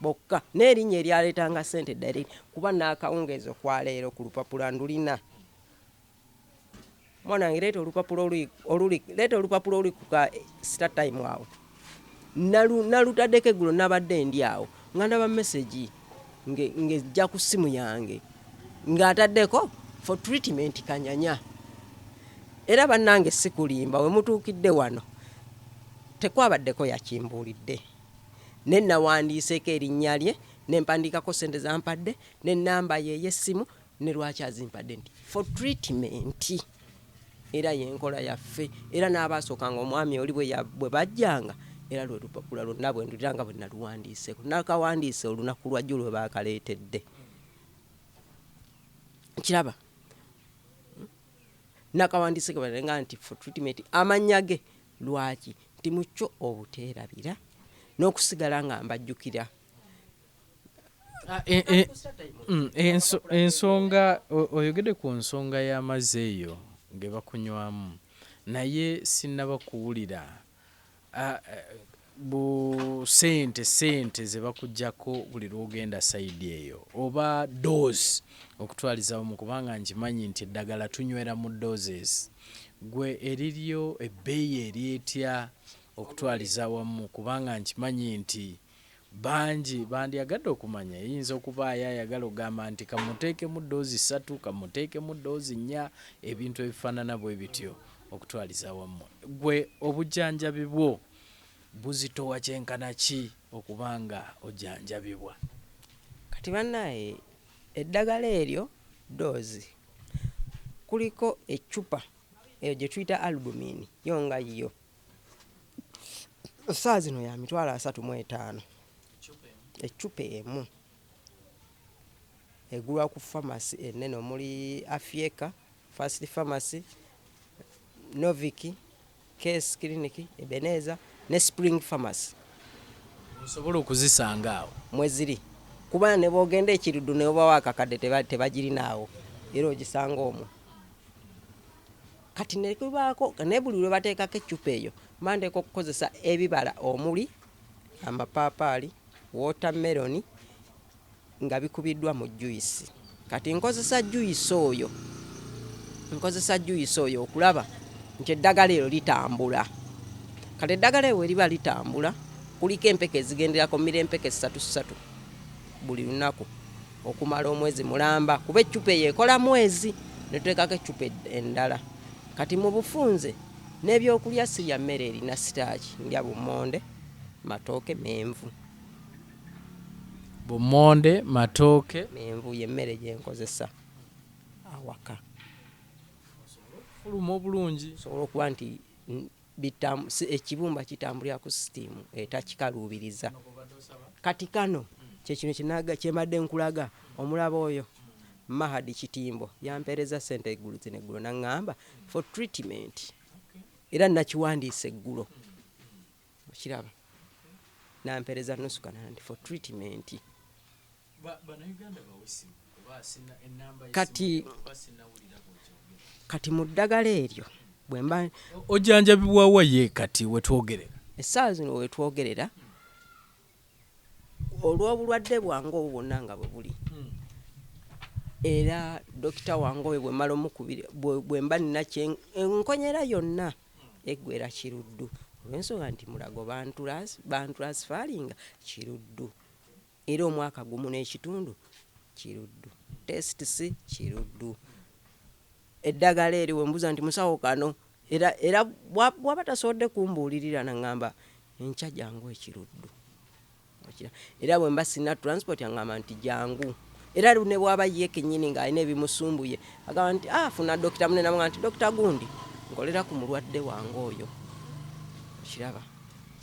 bokka n'erinnya eryaleetanga ssente direct kuba n'akawungeezi okwaleero ku lupapula ndulina mwanange leeta olupapula oluli ku ka start time awo nalutaddeko eggulo nabadde ndi awo nga ndaba message ngejja ku ssimu yange ng'ataddeko for treatment kanyanya era bannange sikulimba we mutuukidde wano tekwabaddeko yakimbuulidde ne nawandiiseeko erinnya lye ne mpandiikako ssente zampadde n'ennamba ye ey'essimu ne lwaki azimpadde nti for treatment era yenkola yaffe era n'abaasookanga omwami oli bwe bajjanga era lwe lupapula lwonna bwe ndulira nga bwe naluwandiiseeko nakawandiise olunaku lwajjo lwe baakaleetedde kiraba nakawandiiseeko balenga nti for treatment amannya ge lwaki nti mukyo obuteerabira n'okusigala nga mbajjukira ensonga oyogedde ku nsonga y'amazzi eyo ge bakunywamu naye sinnaba kuwulira bu sente ze bakujjako buli lwogenda sayidi eyo oba dose okutwaliza mu kubanga nkimanyi nti eddagala tunywera mu doses gwe eriryo ebbeeyi eryetya okutwaliza wamu kubanga nkimanyi nti bangi bandyagadde okumanya eyinza okubaayo ayagala ogamba nti kamuteekemu doozi 3 kamuteekemu doozi 4 ebintu ebifaanana bwe bityo okutwaliza wamu gwe obujjanjabi bwo buzitowa kyenkana ki okubanga ojjanjabibwa kati bannaye eddagala eryo dozi kuliko echupa eyo gye tuyita albumin yo nga yo saa zino ya mitwalo 35 echupa emu egulwa ku pharmacy enene omuli Afieka, First Pharmacy, Noviki, Case Clinic, Ebeneza ne Spring Pharmacy. Osobola okuzisanga awo mweziri kuba ne bogenda ekirudu ne oba wakakadde tebagirinaawo era ogisanga omwo. Kati ne kubaako ne buli lwe bateekako ecupa eyo mandeeka okukozesa ebibala omuli amapaapaali, watermelon nga bikubiddwa mu juice. Kati nkozesa juice oyo okulaba nti eddagala eryo litambula. Kati eddagala eyo liba litambula kuliko empeke ezigenderako mmira empeke 3 buli lunaku okumala omwezi mulamba kuba ecupa eyo ekola mwezi ne tuteekako ecupa endala. Kati mu bufunze n'ebyokulya sirya mmere erina sitaaki, ndya bummonde, matooke, menvu. Bummonde, matooke, menvu y'emmere gye nkozesa awaka. Fuluma obulungi sobola okuba nti ekibumba kitambulira ku sitiimu etakikaluubiriza. Kati kano kyekino kyembadde nkulaga omulaba oyo Mahadi Kitimbo yampeereza ssente eggulu zineggulo naŋŋamba for treatment era nakiwandiisa eggulo okiraba nampeereza nusu kanandi for treatment. Kati mu ddagala eryo bwemba ojjanjabibwa wa ye kati wetwogerera essaawa zino wetwogerera olw'obulwadde bwange obwo bwonna nga bwe buli era dokita wange oyo bwemala omukubira bwemba nina enkonyera yonna eggwera kiruddu olw'ensonga nti mulago bantransfaringa kiruddu era omwaka gumu n'ekitundu kiruddu testis kiruddu. Eddagala eri wembuuza nti musawo kano era bw'aba tasobodde kumbuulirira naŋŋamba enkya jangu ekiruddu era bwe mba sina transport aŋŋamba nti jangu era ne bw'aba ye kennyini ng'alina ebimusumbuye agamba nti funa dokita munene amugamba nti dokita gundi nkolera ku mulwadde wange oyo kiraba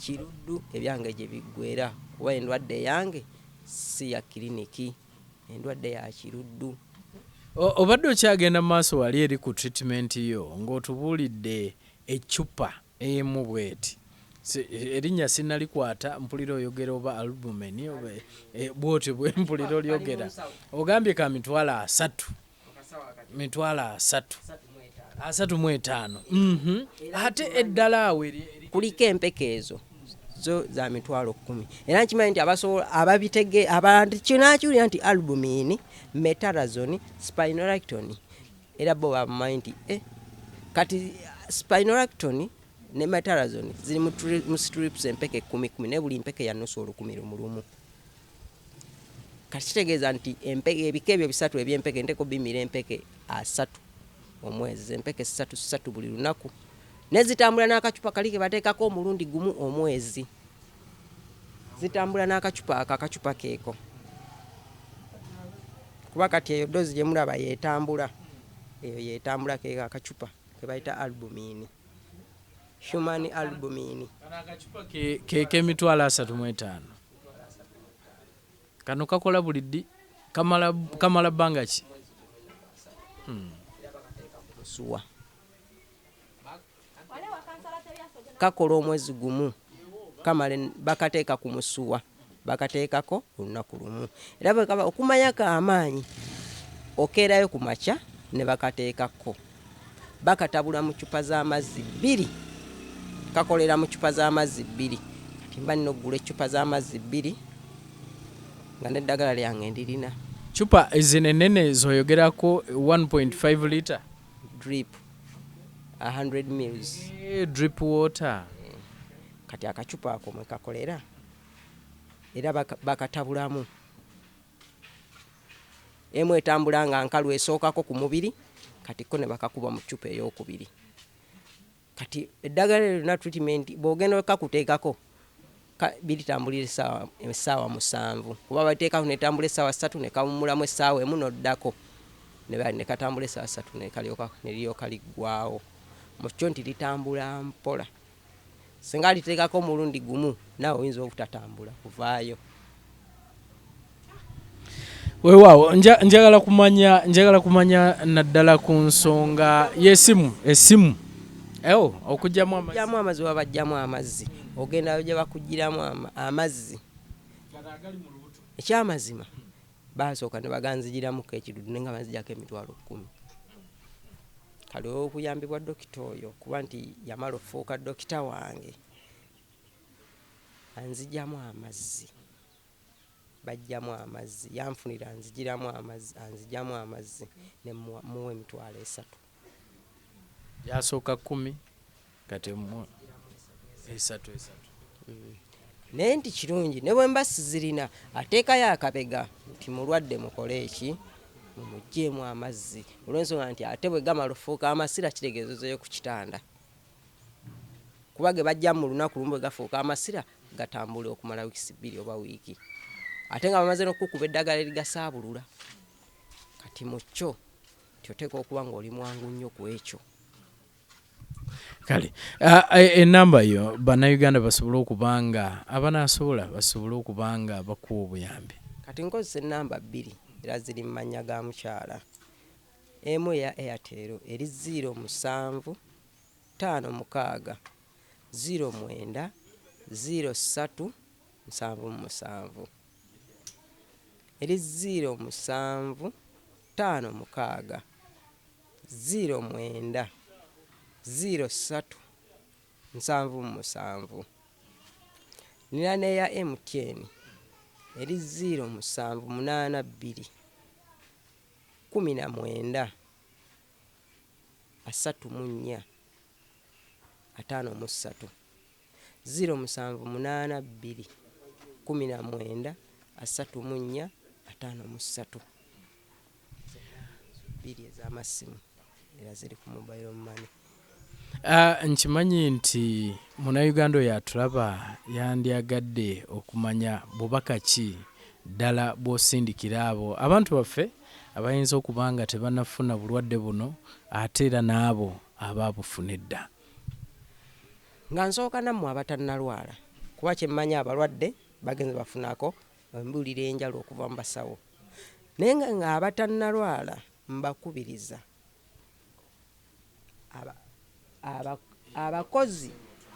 kiruddu ebyange gye biggwera kuba endwadde yange si ya kiriniki endwadde ya kiruddu. Obadde okyagenda mu maaso wali eri ku treatment yo ng'otubuulidde ecupa emu bweti erinnya sinnalikwata mpulira oyogera oba albumin oba bwotyo bwe mpulira olyogera ogambye ka mitwalo 35 ate eddala awo kuliko empeke ezo zo za mitwalo 10 era nkimanyi nti ababitege abantu kinakiwulira nti albumin, metarazone, spironolactone era bo bamanyi nti kati spironolactone ne metarazone ziri mu strips empeke 10 ne buli mpeke ya nusu olukumi lumu. Kati kitegeeza nti empeke ebika ebyo bisatu eby'empeke nteko bimira empeke 3 omwezi empeke 3 buli lunaku nezitambula n'akacupa kali ke bateekako omulundi gumu omwezi zitambula n'akacupa akacupa keeko kuba kati eyo dozi gye mulaba yeetambula eyo yeetambula keeko akacupa ke bayita albumin human albumin akacupa keeke emitwalo 35 kano kakola buliddi kamala bbanga ki suwa kakola omwezi gumu kamale bakateeka ku musuwa bakateekako olunaku lumu era bwe kaba okumanyako amaanyi okeerayo ku makya ne bakateekako bakatabula mu cupa z'amazzi 2 kakolera mu cupa z'amazzi 2 kati mba nina okugula ecupa z'amazzi 2 nga n'eddagala lyange ndirina cupa ezinenene zoyogerako 1.5 litre drip 100 mils drip water kati akacupa ako mwe kakolera era bakatabulamu emu etambula nga nkalu esookako ku mubiri kati ko ne bakakuba mu cupa ey'okubiri. Kati eddagala lyonna treatment bw'ogenda kakuteekako biritambulira essaawa 7 kuba bateekako netambula essaawa 3 ne kawummulamu essaawa emu n'oddako ne katambula essaawa 3 ne liryoka liggwaawo. Mu kyo nti litambula mpola. Singa liteekako omulundi gumu naawe oyinza obutatambula kuvaayo. Weewaawo njagala kumanya naddala ku nsonga y'essimu okugyamu amazzi wabajjamu amazzi ogenda gye bakugiramu amazzi ekyamazima baasooka ne baganzigiramuko ekidudu nenga banzijako $10,000. Kale okuyambibwa dokita oyo kuba nti yamala okufuuka dokita wange anzigyamu amazzi bajjamu amazzi yanfunira anzigiramu amazzi anzigyamu amazzi ne muwe $3,000 yasooka 10 kati mu 3 naye nti kirungi ne bwe mba sizirina ateekayo akabega nti mulwadde mukole eki mumuggyeemu amazzi olw'ensonga nti ate bwe gamala okufuuka amasira kitegeezezeyo ku kitanda kuba ge bajja mu lunaku lumu bwe gafuuka amasira gatambule okumala wiiki 2 oba wiiki ate nga bamaze n'okukuba eddagala erigasaabulula kati mu kyo tyoteeka okuba ng'oli mwangu nnyo ku ekyo. Kale enamba yo bannayuganda basobole okubanga abanaasobola basobole okubanga bakuwa obuyambi. Kati nkozesa ennamba 2 era ziri mu mannya ga mukyala. Emu eya Airtel eri 07 56 09 03 77 eri 07 56 09 03 77 nina neya MTN eri 0782 19 34 53 0782 19 34 53 biri ez'amasimu era ziri ku mobile money. Nkimanyi nti munnayuganda oyo atulaba yandyagadde okumanya bubaka ki ddala bw'osindikira abo abantu baffe abayinza okuba nga tebannafuna bulwadde buno ate era n'abo abaabufuna edda. Nga nsooka nammwe abatannalwala kuba kyemmanyi abalwadde bagenze bafunako embuulira enjala okuva mu basawo naye nga abatannalwala mbakubiriza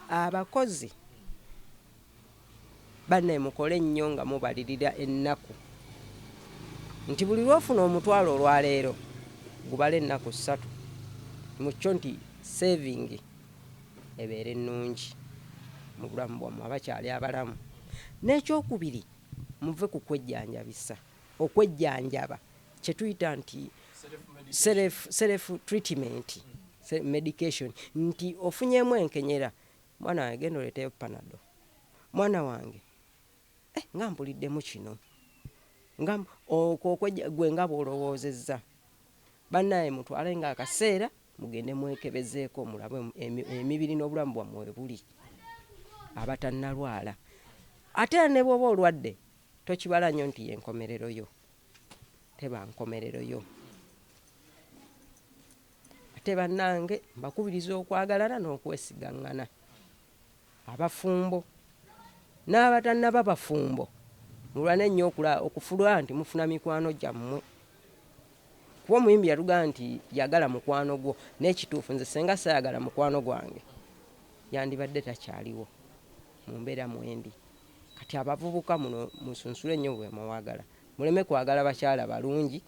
abakozi banne mukole ennyo nga mubalirira ennaku nti buli lwofuna omutwalo olwaleero gubale ennaku 3 mu kyo nti saving ebeere ennungi mu bulamu bwammwe abakyali abalamu. N'ekyokubiri muve ku kwejjanjabisa okwejjanjaba kye tuyita nti self treatment medication nti ofunyemu enkenyera mwana wange genda oleeteyo panado mwana wange nga mpuliddemu kino nga gwe nga bw'olowoozezza bannaye mutwale nga akaseera mugende mwekebezeeko mulabe emibiri n'obulamu bwammwe we buli abatannalwala ate ne bw'oba olwadde tokibala nnyo nti yenkomerero yo teba nkomerero yo. Ate bannange mbakubiriza okwagalana n'okwesigaŋŋana abafumbo n'abatannaba bafumbo mulwane nnyo okufulwa nti mufuna mikwano gyammwe kuba omuyimbi yatugamba nti yagala mukwano gwo n'ekituufu nze senga sayagala mukwano gwange yandibadde takyaliwo mu mbeera mwendi. Kati abavubuka muno musunsule nnyo bwe muwagala muleme kwagala bakyala balungi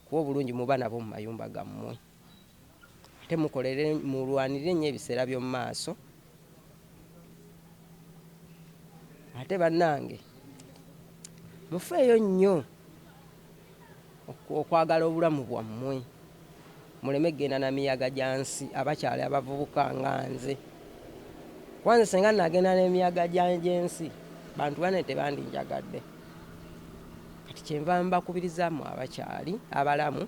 kuba obulungi muba nabo mu mayumba gammwe ate mukolere mulwanire nnyo ebiseera by'omu maaso. Ate bannange mufeeyo nnyo okwagala obulamu bwammwe muleme genda na miyaga gyansi abakyali abavubuka nga nze kwanza senga nagenda n'emiyaga gyensi bantu bane tebandinjagadde. Kati kyenva mbakubirizamu abakyali abalamu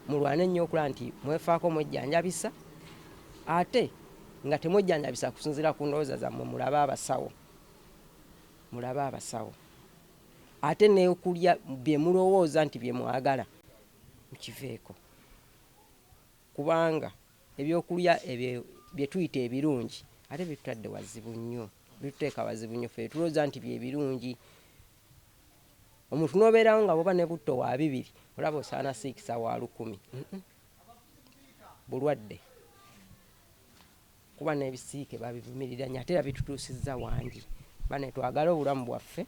mulwane nnyo okulaba nti mwefaako mwejjanjabisa ate nga temwejjanjabisa kusinziira ku ndowooza zammwe mulabe abasawo ate n'okulya bye mulowooza nti bye mwagala mukiveeko kubanga ebyokulya ebyo bye tuyita ebirungi ate bitutadde wazibu nnyo bituteeka wazibu nnyo ffe tulowooza nti bye birungi omuntu n'obeerawo nga bwoba ne butto wa 2 olaba osaana siikisa wa 1000 bulwadde kuba n'ebisiike babivumirira nnyo ate era bitutuusizza wangi bane twagala obulamu bwaffe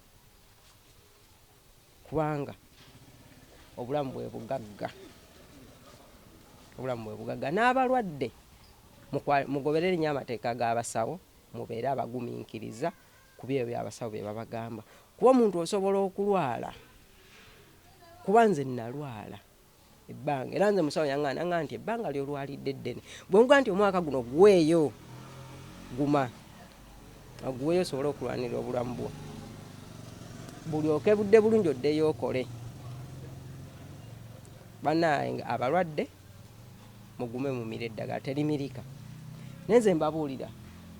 kubanga obulamu bwe bugagga n'abalwadde mugoberere nnyo amateeka g'abasawo mubeere abagumiikiriza ku byo by'abasawo bye babagamba kuba omuntu osobola okulwala kuba nze nalwala ebbanga era nze musawo yaŋŋamba nti ebbanga ly'olwalidde ddene bwe nguga nti omwaka guno guweeyo oguweeyo osobole okulwanira obulamu bwo buli okebudde bulungi oddeyo okole bannange abalwadde mugume mumira eddagala terimirika nenze mbabuulira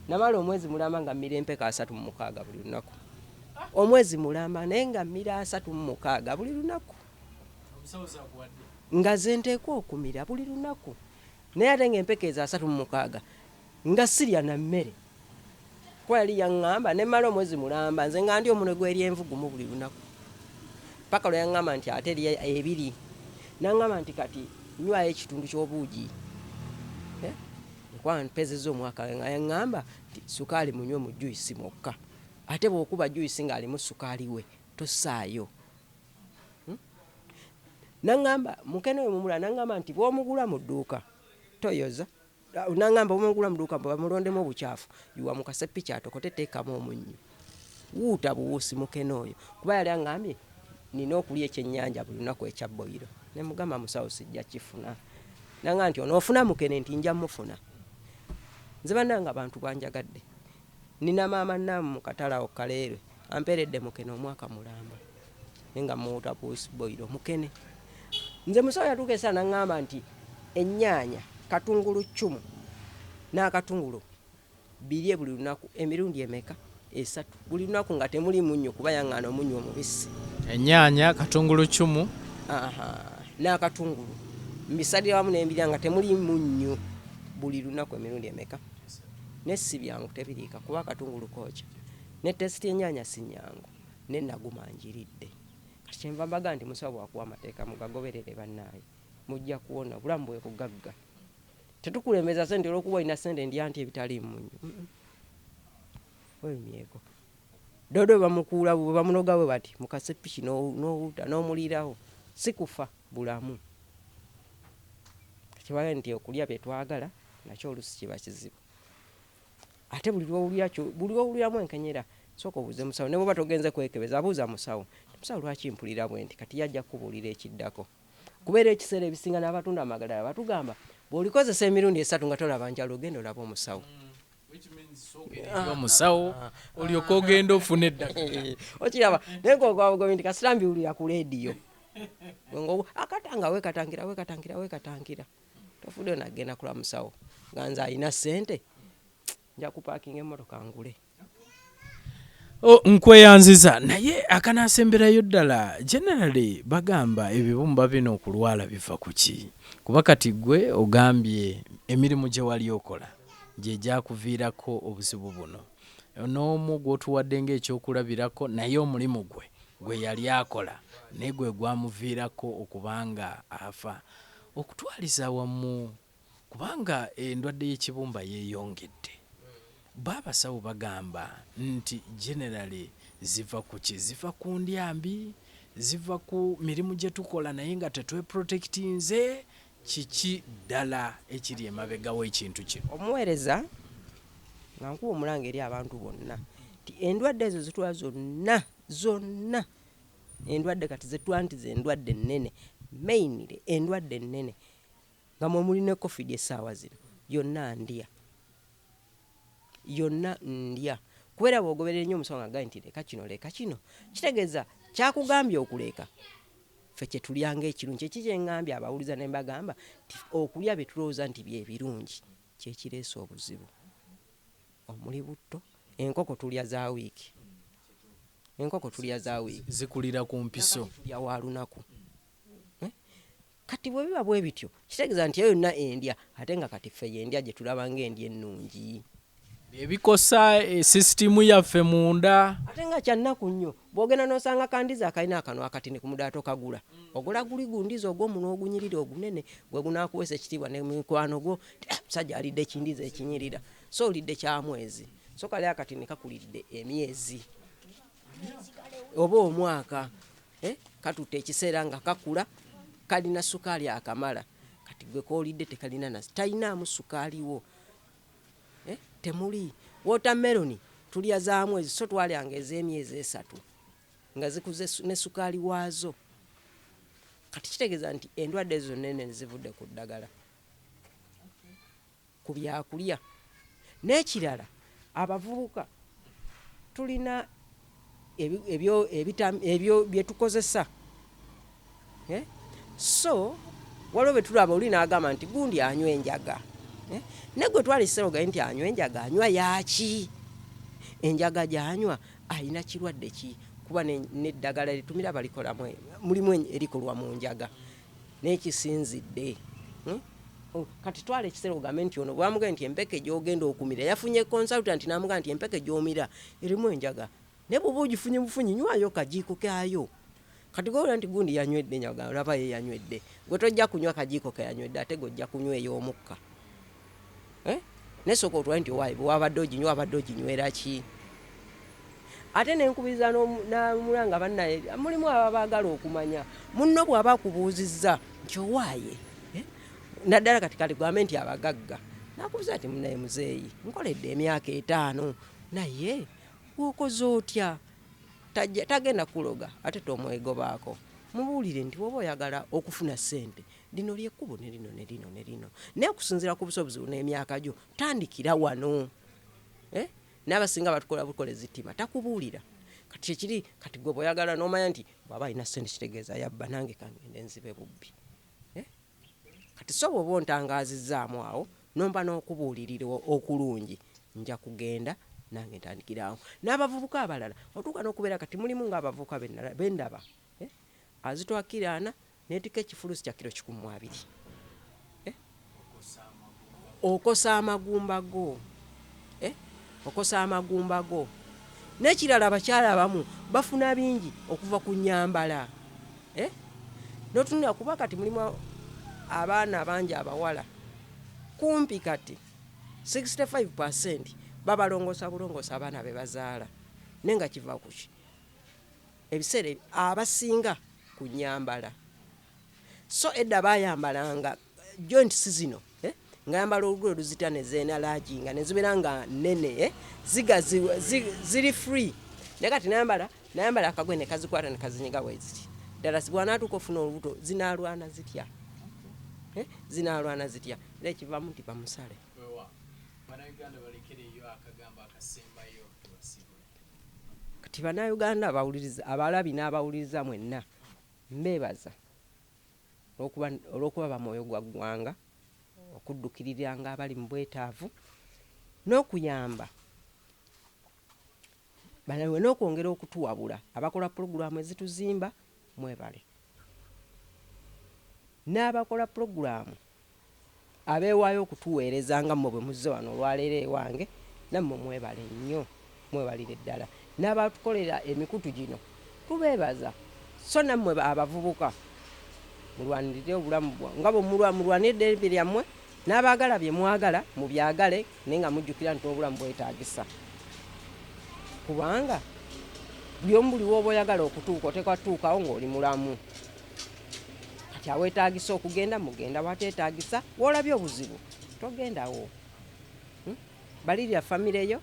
namala omwezi mulamba nga mmira empeka 36 buli lunaku omwezi mulamba naye nga mmira 36 buli lunaku nga ze nteekwa okumira buli lunaku naye ate ng'empeka ezo 36 nga sirya na mmere kuba yali yaŋŋamba ne mmala omwezi mulamba nze nga ndi omunwe gw'eryenvu gumu buli lunaku paka lwe yaŋŋamba nti ate erya 2 naŋŋamba nti kati nywayo ekitundu ky'obuugi kwa mpezeza omwaka nga yaŋŋamba nti sukaali munywe mu juyisi mwokka ate bw'okuba juyisi ng'alimu sukaali we tossaayo naŋŋamba mukene we mumula naŋŋamba nti bw'omugula mu dduuka toyoza naŋŋamba bw'omugula mu dduuka bamulondemu obukyafu yiwa mu kaseppi kyatokote teekamu omunnyo wuuta buwuusi mukene oyo kuba yali aŋŋambye nina okulya ekyennyanja buli lunaku ekya boyiro ne mugamba musawo sijja kifuna naŋŋamba nti onoofuna mukene nti nja mufuna nze bannange abantu banjagadde nina maama nnaamu mu katalawo kaleerwe ampeeredde mukene omwaka mulamba naye nga muwuuta buwuusi boyiro mukene nze musawo yatuuka esaa naŋŋamba nti ennyaanya katungulu 1 n'akatungulu birye buli lunaku emirundi emeka 3 buli lunaku nga temuli munnyo kuba yaŋŋaana omunnyo omubisi ennyaanya katungulu 1 n'akatungulu mbisalira wamu n'embirya nga temuli munnyo buli lunaku emirundi emeka nessi byangu tebiriika kuba akatungulu kooca ne tesiti ennyaanya si nnyangu ne nagumanjiridde kati kyenva mbaga nti musawo bwakuwa amateeka mugagoberere bannaaye mujja kuwona obulamu bwe bugagga tetukulembeza sente olw'okuba olina sente ndya nti ebitali munnyo oyimyeko dodo bamukuula bamunoga bwe bati mukasepiki n'owuuta n'omulirawo si kufa bulamu kibaye nti okulya bye twagala nakyo olusi kiba kizibu ate buli lwowuliramu enkenyera sooka obuuze musawo ne bwoba togenze kwekebeza abuuza musawo musawo lwaki mpulira bwe nti kati yajja kubuulira ekiddako kubeera ekiseera ebisinga n'abatunda amagadala batugamba bw'olikozesa emirundi 3 nga tolaba njala ogenda olaba omusawo omusawo olyoka ogenda ofuna eddagala okiraba naye ng'ogwabugobi nti kasita mbiwulira ku leediyo akatanga weekatangira tofudde nagenda kula musawo nga nze alina ssente nja kupaakinga emmotoka ngule nkweyanziza naye akanaasemberayo ddala generally bagamba ebibumba bino okulwala biva ku ki kuba kati gwe ogambye emirimu gye wali okola gye gyakuviirako obuzibu buno n'omu gw'otuwadde ng'ekyokulabirako naye omulimu gwe yali akola naye gwe gwamuviirako okubanga afa okutwaliza wamu kubanga endwadde y'ekibumba yeeyongedde baabasawo bagamba nti generally ziva ku ki ziva ku ndyambi ziva ku mirimu gye tukola naye nga tetweprotectinze kiki ddala ekiri emabegawo ekintu kino omuweereza nga nkuba omulanga eri abantu bonna nti endwadde ezo zitwala zonna endwadde kati zetwala nti ze endwadde ennene mainly endwadde ennene nga mwe muli ne covid essaawa zino yonna ndya kubeera bw'ogoberera ennyo omusawo nga nti leka kino kitegeeza kyakugambye okuleka ffe kye tulyanga ekirungi kyeki kyeŋŋambye abawuliza ne mbagamba nti okulya bye tulowooza nti bye birungi kyekireese obuzibu omuli butto enkoko tulya za wiiki zikulira ku mpiso tulya wa lunaku kati bwe biba bwe bityo kitegeeza nti yonna endya ate nga kati ffe yendya gye tulaba ng'endya ennungi ebikosa sisitimu yaffe munda ate nga kyannaku nnyo bw'ogenda n'osanga kandiza akalina akano akatini ku mudaala tokagula ogula guli gundiza ogw'omuno ogunyirira ogunene gwe gunaakuweesa ekitiibwa ne mikwano gwo musajja alidde ekindiza ekinyirira so olidde kya mwezi so kale akatini kakulidde emyezi oba omwaka katutte ekiseera nga kakula kalina sukaali akamala kati gwe koolidde tekalina nasi talinaamu sukaali wo temuli watermelon tulya za mwezi so twalyanga ez'emyezi 3 nga zikuze ne sukaali waazo kati kitegeeza nti endwadde ezo nene zivudde ku ddagala ku byakulya n'ekirala abavubuka tulina ebyo bye tukozesa so waliwo bwe tulaba oli n'agamba nti gundi anywa enjaga negwe twaliseroga nti anywa enjaga anywa yaki enjaga gyanywa alina kirwadde ki kuba n'eddagala litumira balikolamu mulimu erikolwa mu njaga n'ekisinzidde kati twala ekiseera ogambe nti ono bwamugambye nti empeke gy'ogenda okumira yafunye consultant n'amugamba nti empeke gy'omira erimu enjaga ne bw'oba ogifunye bufunyi nywayo kajiiko kayo kati gwola nti gundi yanywedde enjaga olaba ye yanywedde gwe tojja kunywa kajiiko ke yanywedde ate gojja kunywa ey'omukka nesooka otwale nti owaayi bwewabadde oginywa wabadde oginywera ki ate nenkubiriza n'amulanga bannaye mulimu ababaagala okumanya munno bw'aba akubuuzizza nti owaaye naddala kati kale gwambe nti abagagga nakubuuza ati munaye muzeeyi nkoledde emyaka 5 naye wokoze otya tagenda kuloga ate tomwegobaako mubuulire nti woba oyagala okufuna ssente lino lyekkubo ne lino ne lino ne lino naye okusinziira ku busobozi n'emyaka gyo tandikira wano n'abasinga batukola bukola ezittima takubuulira kati kyekiri kati gwe bw'oyagala n'omanya nti bw'aba alina ssente kitegeeza yabba nange kangende nzibe bubbi kati so bw'oba ontangazizzaamu awo nomba n'okubuulirira okulungi nja kugenda nange ntandikirawo n'abavubuka abalala otuuka n'okubeera kati mulimu ng'abavubuka bendaba azitwakiraana neetika ekifulusi kya kiro 12 okosa amagumba go okosa amagumba go n'ekirala abakyala abamu bafuna bingi okuva ku nnyambala n'otunula kuba kati mulimu abaana abangi abawala kumpi kati 65% babalongosa bulongosa abaana be bazaala nenga kiva kuki ebiseera abasinga ku nnyambala so edda bayambalanga joint seasonal nga yambala olugoye oluzita nezeena lajinga nezibeera nga nene ziri free naye kati nayambala akagwe nekazikwata nekazinyiga bweziti ddala bwanaatuuka ofuna olubuto zinaalwana zitya zinaalwana zitya era ekivamu nti bamusale kati bannayuganda abalabi n'abawuliriza mwenna mbeebaza olw'okuba bamwoyo gwa ggwanga okuddukiriranga abali mu bwetaavu n'okuyamba banawe n'okwongera okutuwabula abakola pulogulaamu ezituzimba mwebale n'abakola pulogulaamu abeewaayo okutuweereza nga mmwe bwe muzze wano olwaleero ewange nammwe mwebale nnyo mwebalire ddala n'abatukolera emikutu gino tubeebaza so nammwe abavubuka mulwanirire obulamu nga bwe mulwanirire eddembe lyammwe n'abaagala bye mwagala mubyagale naye nga mujjukira nti obulamu bwetaagisa kubanga byomu buli w'oba oyagala okutuuka oteekatuukawo ng'oli mulamu kati aweetaagisa okugenda mugenda wateetaagisa w'olabye obuzibu togendawo balirira famire yo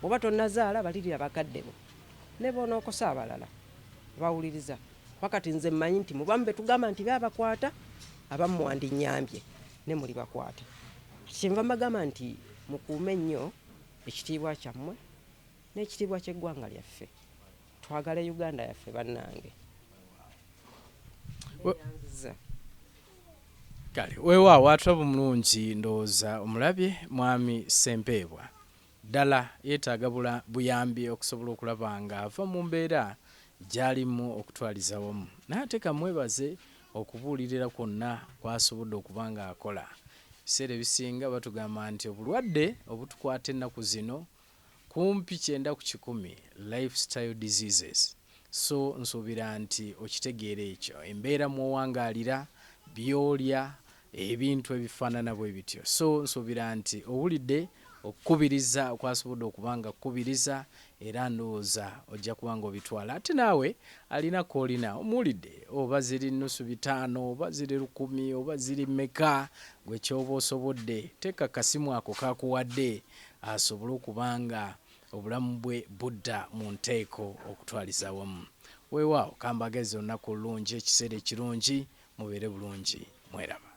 bw'oba tonnazaala balirira bakadde bo ne boonookosa abalala bawuliriza wakati nze mmanyi nti mubamu betugamba nti baabakwata abamu mwandinnyambye ne muli bakwata kyenva mbagamba nti mukuume nnyo ekitiibwa kyammwe n'ekitiibwa ky'eggwanga lyaffe twagale Uganda yaffe bannange kale weewaawo atulaba omulungi ndowooza omulabye mwami Ssempebwa ddala yeetaaga buyambi okusobola okulaba nga ava mu mbeera gy'alimu okutwaliza wamu naye ate kamwebaze okubuulirira kwonna kwasobodde okuba nga akola. Ebiseera ebisinga batugamba nti obulwadde obutukwata ennaku zino kumpi 9 ku 10 lifestyle diseases. So nsuubira nti okitegeera ekyo, embeera mw'owangaalira, byolya, ebintu ebifaanana bwe bityo. So nsuubira nti owulidde okukubiriza okwasobodde okuba nga kukubiriza, era ndowooza ojja kuba nga obitwala. Ate naawe alina koolina omuwulidde, oba ziri 500 oba ziri 1000 oba ziri mmeka, gwe ky'oba osobodde teeka akasimu ako kakuwadde asobole okuba nga obulamu bwe budda mu nteeko okutwaliza wamu. Weewaawo kambagezi olunaku olulungi, ekiseera ekirungi, mubeere bulungi, mweraba.